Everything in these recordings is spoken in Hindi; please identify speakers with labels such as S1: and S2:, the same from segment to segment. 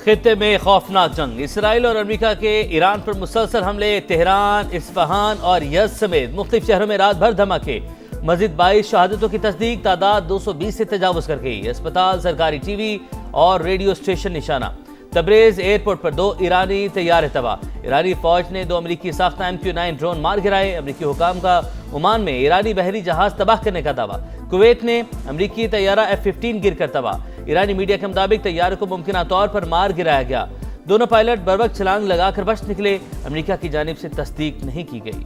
S1: खित्ते में खौफनाक जंग, इसराइल और अमेरिका के ईरान पर मुसलसल हमले, तेहरान, इस्फहान और यज़द समेत मुख्तलिफ शहरों में रात भर धमाके। मजीद 22 शहादतों की तस्दीक, तादाद 220 से तजावुज कर गई। अस्पताल, सरकारी टीवी और रेडियो स्टेशन निशाना। तबरेज एयरपोर्ट पर 2 ईरानी तैयारे तबाह। ईरानी फौज ने 2 अमरीकी साख्ता MQ-9 ड्रोन मार गिराए। अमरीकी हुकाम का ओमान में ईरानी बहरी जहाज तबाह करने का दावा। कुवैत ने अमरीकी तैयारा F-15 गिर कर तबाह। ईरानी मीडिया के मुताबिक तैयारे को मुमकिन तौर पर मार गिराया गया। दोनों पायलट बर्वक्त छलांग लगाकर बच निकले। अमरीका की जानिब से तस्दीक नहीं की गई।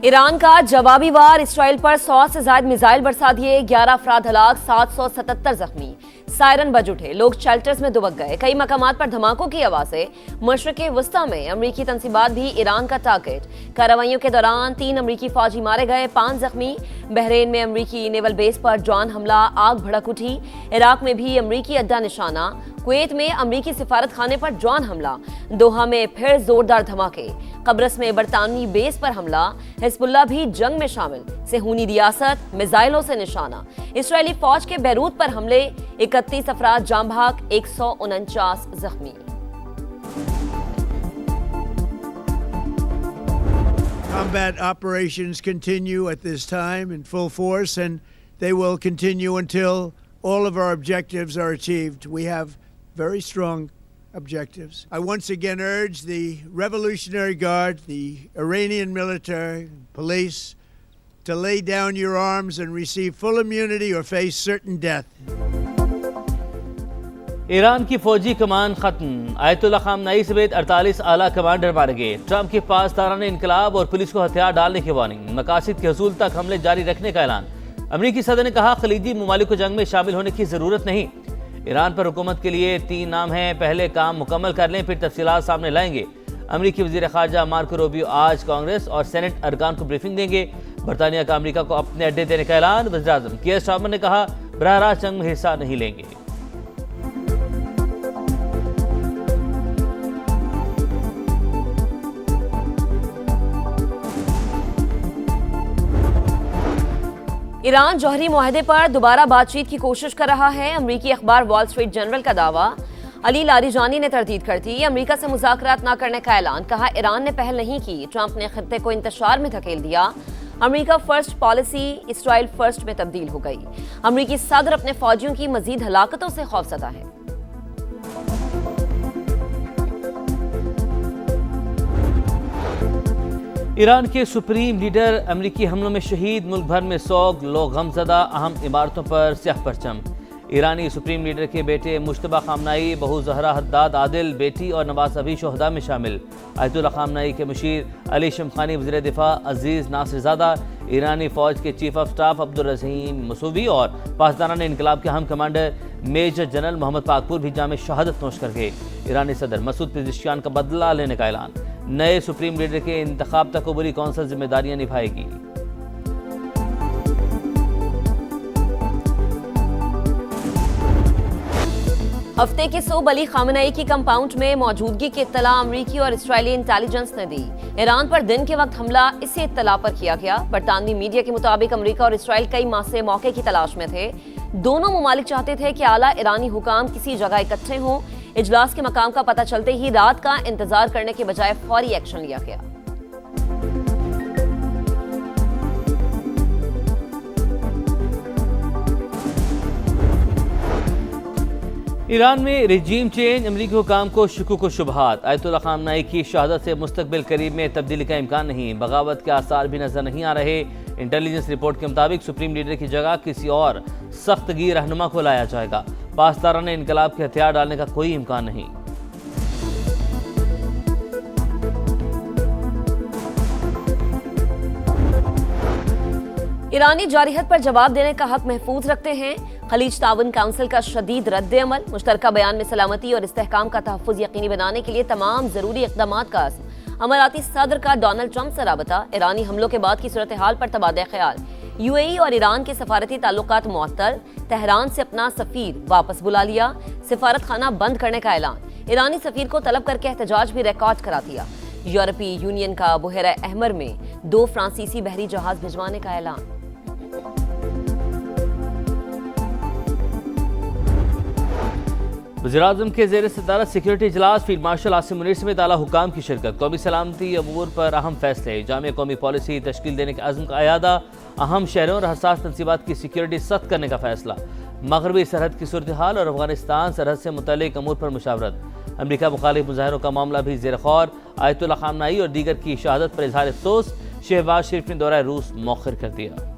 S2: ईरान का जवाबी वार, इसराइल पर 100 से ज्यादा मिसाइल बरसा दिए, 11 अफराद हलाक, 777 जख्मी। सायरन बज उठे, लोग शेल्टर्स में दुबक गए। कई मकामात पर धमाकों की आवाजें। मशरिक़ वस्ता में अमरीकी तंसीबात भी ईरान का टारगेट। कार्रवाइयों के दौरान 3 अमरीकी फौजी मारे गए, 5 जख्मी। बहरीन में अमरीकी नेवल बेस पर ड्रोन हमला, आग भड़क उठी। इराक में भी अमरीकी अड्डा निशाना। कुवैत में अमरीकी सिफारत खाने पर ड्रोन हमला। दोहा में फिर जोरदार धमाके। कब्रस में बरतानवी बेस पर हमला। हिजबुल्लाह भी जंग में शामिल, सेहूनी रियासत मिसाइलों से निशाना। इसराइली फौज के बैरूत पर हमले, 31 अफराद जाम बहक, 149 जख्मी।
S3: Combat operations continue at this time in full force, and they will continue until all of our objectives are achieved. We have very strong objectives. I once again urge the Revolutionary Guard, the Iranian military, police, to lay down your arms and receive full immunity or face certain death.
S1: Iran की फौजी कमान खत्म, आयतुल्लाह खामनेई समेत 48 आला कमांडर मारे गए। ट्रंप के पास ताराने इनकलाब और पुलिस को हथियार डालने की वार्निंग। मकासद के हसूल तक हमले जारी रखने का ऐलान। अमरीकी सदर ने कहा, खलीजी ममालिक को जंग में शामिल होने की जरूरत नहीं। ईरान पर हुकूमत के लिए 3 नाम हैं, पहले काम मुकम्मल कर लें, फिर तफसीलात सामने लाएंगे। अमरीकी वज़ीर ख़ारजा मार्को रूबियो आज कांग्रेस और सेनेट अरकान को ब्रीफिंग देंगे। बरतानिया का अमरीका को अपने अड्डे देने का ऐलान। वज़ीर आज़म कीर स्टारमर ने कहा, बराह रास्त जंग में हिस्सा नहीं लेंगे।
S2: ईरान जौहरी मुआहदे पर दोबारा बातचीत की कोशिश कर रहा है। अमरीकी अखबार वॉल स्ट्रीट जर्नल का दावा। अली लारिजानी ने तरदीद कर दी। अमरीका से मुज़ाकरात न करने का ऐलान। कहा, ईरान ने पहल नहीं की, ट्रंप ने खित्ते को इंतशार में धकेल दिया। अमरीका फर्स्ट पॉलिसी इसराइल फर्स्ट में तब्दील हो गई। अमरीकी सदर अपने फौजियों की मजीद हलाकतों से खौफजदा है।
S1: ईरान के सुप्रीम लीडर अमरीकी हमलों में शहीद, मुल्क भर में सोग, लोग गमज़दा, अहम इमारतों पर स्याह परचम। ईरानी सुप्रीम लीडर के बेटे मुश्तबा खामनेई, बहू जहरा हद्दाद आदिल, बेटी और नवाज अभी शोहदा में शामिल। आयतुल्लाह खामनेई के मुशीर अली शमखानी, वज़ीर दिफा अजीज़ नासिरज़ादा, ईरानी फ़ौज के chief of staff Abdul Rahim Mousavi और पासदारान इनकलाब के अहम commander major general Mohammad Pakpour भी जाम शहादत नोश कर गए। ईरानी सदर मसूद पेज़ेश्कियान का बदला लेने का ऐलान। नए सुप्रीम लीडर के इंतखाब तक कबूली कौंसिल जिम्मेदारियां निभाएगी।
S2: हफ्ते के सोब अली खामनेई की कंपाउंड में मौजूदगी की इत्तला अमरीकी और इसराइली इंटेलिजेंस ने दी। ईरान पर दिन के वक्त हमला इसी इत्तला पर किया गया। बरतानवी मीडिया के मुताबिक अमरीका और इसराइल कई माह से मौके की तलाश में थे। दोनों ममालिक चाहते थे कि आला ईरानी हुकाम किसी जगह इकट्ठे हों। इजलास के मकाम का पता चलते ही रात का इंतजार करने के बजाय फौरी एक्शन लिया गया।
S1: ईरान में रिजीम चेंज, अमरीकी हुकाम को शुकूक व शुबहात। आयतुल्लाह खामनेई की शहादत से मुस्तकबिल करीब में तब्दीली का इम्कान नहीं। बगावत के आसार भी नजर नहीं आ रहे। इंटेलिजेंस रिपोर्ट के मुताबिक सुप्रीम लीडर की जगह किसी और सख्तगी रहनुमा को लाया जाएगा। पासदारान इनकलाब के हथियार डालने का कोई इम्कान नहीं।
S2: ईरानी जारिहत पर जवाब देने का हक महफूज रखते हैं। खलीज ताउन काउंसिल का शदीद रद्द अमल। मुश्तरका बयान में सलामती और इस्तेहकाम का तहफ़्फ़ुज़ यकीनी बनाने के लिए तमाम ज़रूरी इक़दामात का अज़्म। अमराती सदर का डोनाल्ड ट्रंप से राबता। ईरानी हमलों के बाद की सूरत हाल पर तबादला ख्याल। UAE और ईरान के सफारती ताल्लुकात मुअत्तल। तेहरान से अपना सफ़ीर वापस बुला लिया। सिफारत खाना बंद करने का ऐलान। ईरानी सफ़ीर को तलब करके एहतजाज भी रिकॉर्ड करा दिया। यूरोपीय यूनियन का बुहरा अहमर में 2 फ्रांसीसी बहरी जहाज भिजवाने का ऐलान।
S1: वज़ीर-ए-आज़म के ज़ेर सदारत सिक्योरिटी इजलास फील्ड मार्शल आसिम मुनीर समेत आला हुकाम की शिरकत। कौमी सलामती अमूर पर अहम फैसले, जामिया कौमी पॉलिसी तश्कील देने के अज़्म का अयादा, अहम शहरों और हसास तनसीबात की सिक्योरिटी सख्त करने का फैसला, मगरबी सरहद की सूरत हाल और अफगानिस्तान सरहद से मुतल्लिक अमूर पर मुशावरत। अमरीका मुखालिफ मुजाहिरों का मामला भी ज़ेर गौर, आयतुल्लाह खामनाई और दीगर की शहादत पर इजहार अफसोस। शहबाज शरीफ ने दौरा रूस मौखर कर दिया।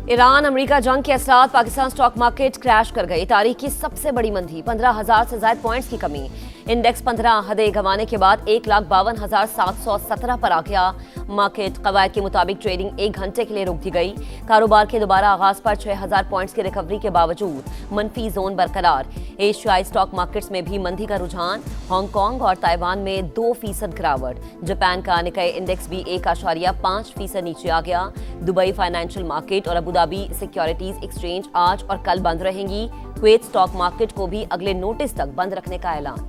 S2: ईरान अमेरिका जंग के असरात, पाकिस्तान स्टॉक मार्केट क्रैश कर गई। तारीख की सबसे बड़ी मंदी, 15,000 से ज्यादा पॉइंट्स की कमी। इंडेक्स 15 हदें गंवाने के बाद 1,52,717 पर आ गया। मार्केट कवायद के मुताबिक ट्रेडिंग 1 घंटे के लिए रोक दी गई। कारोबार के दोबारा आगाज पर 6,000 पॉइंट्स की रिकवरी के बावजूद मनफी जोन बरकरार। एशियाई स्टॉक मार्केट्स में भी मंदी का रुझान। हांगकांग और ताइवान में 2% गिरावट। जापान का निकाय इंडेक्स भी 1.5% नीचे आ गया। दुबई फाइनेंशियल मार्केट और अबू धाबी सिक्योरिटीज एक्सचेंज आज और कल बंद रहेंगी। कुवैत स्टॉक मार्केट को भी अगले नोटिस तक बंद रखने का ऐलान।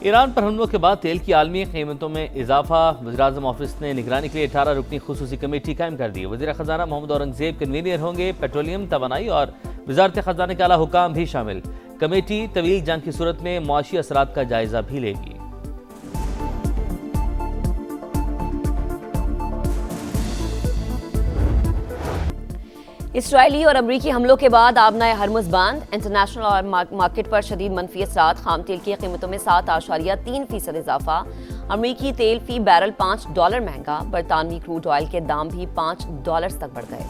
S1: ईरान पर हमलों के बाद तेल की आलमी कीमतों में इजाफा। वज़ीर-ए-आज़म ऑफिस ने निगरानी के लिए 18 रुकनी खुसूसी कमेटी कायम कर दी। वज़ीर खजाना मोहम्मद औरंगजेब कन्वीनियर होंगे। पेट्रोलियम, तवानाई और वज़ारत खजाना के आला हुकाम भी शामिल। कमेटी तवील जंग की सूरत में मुआशी असरात का जायजा भी लेगी।
S2: इसराइली और अमरीकी हमलों के बाद आबनाए हरमुज बंद। इंटरनेशनल और मार्केट पर शदीद मनफी असरात। खाम तेल की कीमतों में 7.3% इजाफा। अमरीकी तेल फी बैरल $5 महंगा। बरतानवी क्रूड ऑयल के दाम भी $5 तक बढ़ गए।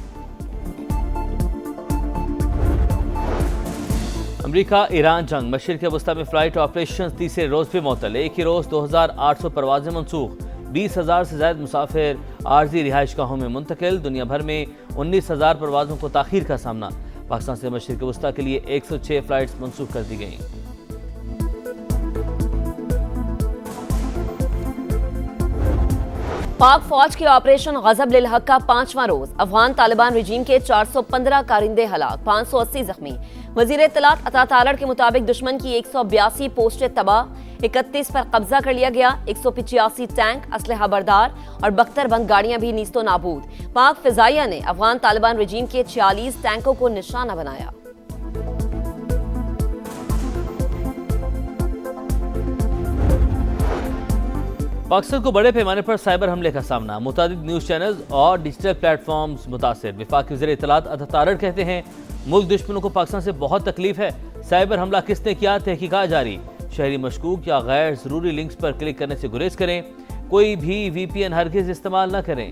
S1: अमरीका ईरान जंग, मशरिक़ वस्ता में फ्लाइट ऑपरेशन तीसरे रोज भी मुअत्तल। एक ही रोज 2,800 परवाजें मनसूख। 20,000 से ज्यादा मुसाफिर आर्जी रिहाइशगाहों में मुंतकिल। दुनिया भर में 19,000 परवाजों को ताखीर का सामना। पाकिस्तान से मशरिक़ वस्ता के लिए 106 फ्लाइट्स मनसूख कर दी गई।
S2: पाक फौज के ऑपरेशन गजब लिल हक का 5वां रोज। अफगान तालिबान रजीम के 415 कारिंदे हलाक, 580 जख्मी। वजीर इत्तलात अता तारड़ के मुताबिक दुश्मन की 182 पोस्टें तबाह, 31 पर कब्जा कर लिया गया। 185 टैंक, असलहा बरदार और बख्तरबंद गाड़ियां भी नीस्तो नाबूद। पाक फिजाइया ने अफगान तालिबान रजीम के 46 टैंकों को निशाना बनाया।
S1: पाकिस्तान को बड़े पैमाने पर साइबर हमले का सामना। मुतादिद न्यूज चैनल्स और डिजिटल प्लेटफॉर्म्स मुतासिर। वफाकी वज़ीर इत्तलात अता तारड़ कहते हैं, मुल्क दुश्मनों को पाकिस्तान से बहुत तकलीफ है। साइबर हमला किसने किया, तहकीकात जारी। शहरी मशकूक या गैर जरूरी लिंक्स पर क्लिक करने से गुरेज करें। कोई भी VPN हरगिज इस्तेमाल न करें।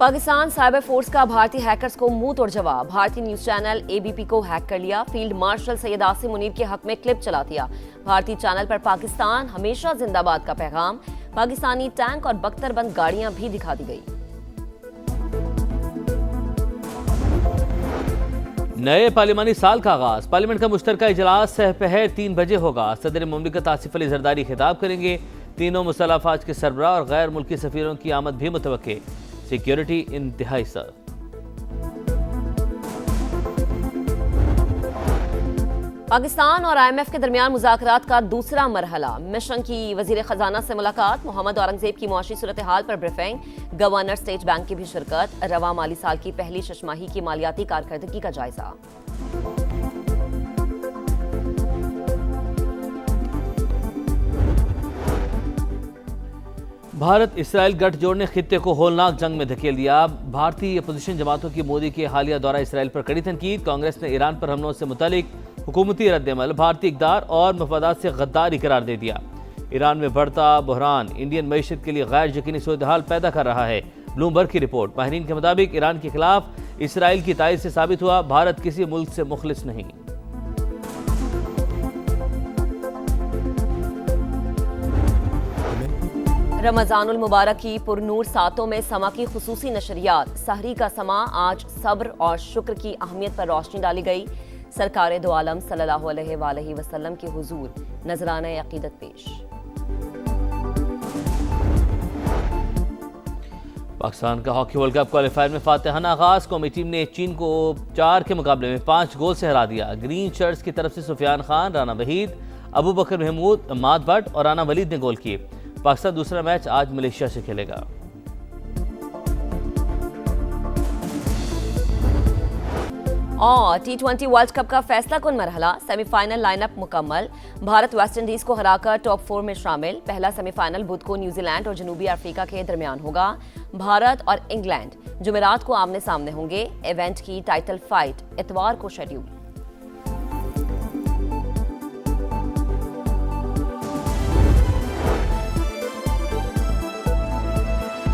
S2: पाकिस्तान साइबर फोर्स का भारतीय हैकर्स को मुंह तोड़ जवाब। भारतीय न्यूज चैनल ABP को हैक कर लिया। फील्ड मार्शल सैयद आसिम मुनीर के हक में क्लिप चला दिया। भारतीय चैनल पर पाकिस्तान हमेशा जिंदाबाद का पैगाम। पाकिस्तानी टैंक और बख्तरबंद गाड़ियां भी दिखा दी गई।
S1: नए पार्लिमानी साल का आगाज। पार्लियामेंट का मुश्तरका इजलास सहपहर 3 बजे होगा। सदर मुमलिकत आसिफ अली जरदारी खिताब करेंगे। तीनों मुसल्लह अफवाज के सरबराह और गैर मुल्की सफीरों की आमद भी मुतवक्के। सिक्योरिटी इंतहाई सख्त।
S2: पाकिस्तान और IMF के दरमियान मुज़ाकरात का दूसरा मरहला। मिशन की वजीर खजाना से मुलाकात। मोहम्मद औरंगजेब की मुआशी सूरत हाल पर ब्रीफिंग। गवर्नर स्टेट बैंक की भी शिरकत। रवा माली साल की पहली शशमाही की मालियाती कारकर्दगी का जायजा।
S1: भारत इसराइल गठजोड़ ने खित्ते को होलनाक जंग में धकेल दिया। भारतीय अपोजिशन जमातों की मोदी के हालिया दौरा इसराइल पर कड़ी तनकीद। कांग्रेस ने ईरान पर हमलों से मुतालिक हुकूमती रद्दमल भारतीय इक़दार और मफादात से गद्दारी करार दे दिया। ईरान में बढ़ता बहरान इंडियन मईशत के लिए गैर यकीनी सूरत हाल पैदा कर रहा है। ब्लूमबर्ग की रिपोर्ट। माहिरीन के मुताबिक ईरान के खिलाफ इसराइल की तायद से साबित हुआ, भारत किसी मुल्क से मुखलिस नहीं।
S2: रमजानुल मुबारक की पुरनूर सातों में समा की खुसूसी नशरियात। सहरी का समा आज सब्र और शुक्र की अहमियत पर रोशनी डाली गई। सरकार दो आलम सल्लल्लाहु अलैहि वसल्लम के हुजूर नजराना अकीदत पेश।
S1: पाकिस्तान का हॉकी वर्ल्ड कप क्वालिफायर में फातिहाना आगाज। कौमी टीम ने चीन को 4 के मुकाबले में 5 गोल से हरा दिया। ग्रीन शर्ट्स की तरफ से सुफियान खान, राना वहीद, अबू बकर महमूद, माद भट्ट और राना वलीद ने गोल किए। पाकिस्तान दूसरा मैच आज मलेशिया से खेलेगा।
S2: और T20 वर्ल्ड कप का फैसला कुन मरहला, सेमीफाइनल लाइनअप मुकम्मल। भारत वेस्टइंडीज को हराकर टॉप 4 में शामिल। पहला सेमीफाइनल बुध को न्यूजीलैंड और जनूबी अफ्रीका के दरमियान होगा। भारत और इंग्लैंड जुमेरात को आमने सामने होंगे। इवेंट की टाइटल फाइट इतवार को शेड्यूल।